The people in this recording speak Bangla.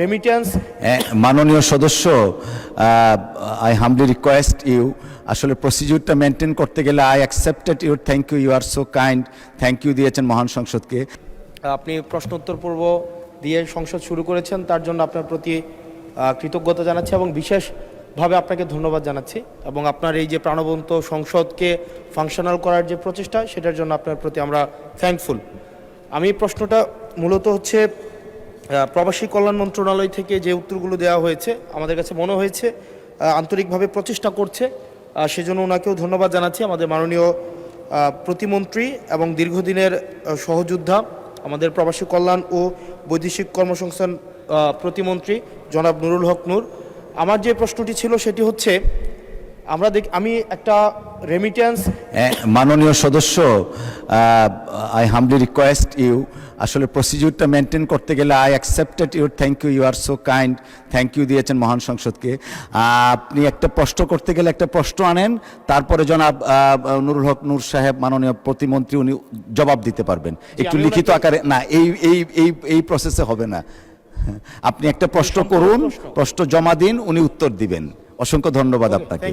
রেমিটেন্স। মাননীয় সদস্য, আই হামলি রিকোয়েস্ট ইউ, আসলে প্রসিডিউরটা মেনটেন করতে গেলে I accepted your thank you, you are so kind, thank you দিয়েছেন মহান সংসদকে। আপনি প্রশ্নোত্তর পর্ব দিয়ে সংসদ শুরু করেছেন, তার জন্য আপনার প্রতি কৃতজ্ঞতা জানাচ্ছি এবং বিশেষভাবে আপনাকে ধন্যবাদ জানাচ্ছি, এবং আপনার এই যে প্রাণবন্ত সংসদকে ফাংশনাল করার যে প্রচেষ্টা, সেটার জন্য আপনার প্রতি আমরা থ্যাঙ্কফুল। আমি প্রশ্নটা মূলত হচ্ছে প্রবাসী কল্যাণ মন্ত্রণালয় থেকে যে উত্তরগুলো দেওয়া হয়েছে, আমাদের কাছে মনে হয়েছে আন্তরিকভাবে প্রচেষ্টা করছে, সেজন্য ওনাকেও ধন্যবাদ জানাচ্ছি। আমাদের মাননীয় প্রতিমন্ত্রী এবং দীর্ঘদিনের সহযোদ্ধা, আমাদের প্রবাসী কল্যাণ ও বৈদেশিক কর্মসংস্থান প্রতিমন্ত্রী জনাব নুরুল হক নূর। আমার যে প্রশ্নটি ছিল সেটি হচ্ছে, আমি একটা রেমিটেন্স। মাননীয় সদস্য, আই হামলি রিকোয়েস্ট ইউ, আসলে প্রসিডিউরটা মেনটেন করতে গেলে I accepted your thank you, you are so kind, thank you দিয়েছেন মহান সংসদকে। আপনি একটা প্রশ্ন করতে গেলে একটা প্রশ্ন আনেন, তারপরে জনাব নুরুল হক নূর সাহেব মাননীয় প্রতিমন্ত্রী উনি জবাব দিতে পারবেন একটু লিখিত আকারে। না, এই এই এই এই প্রসেসে হবে না। আপনি একটা প্রশ্ন করুন, প্রশ্ন জমা দিন, উনি উত্তর দিবেন। অসংখ্য ধন্যবাদ আপনাকে।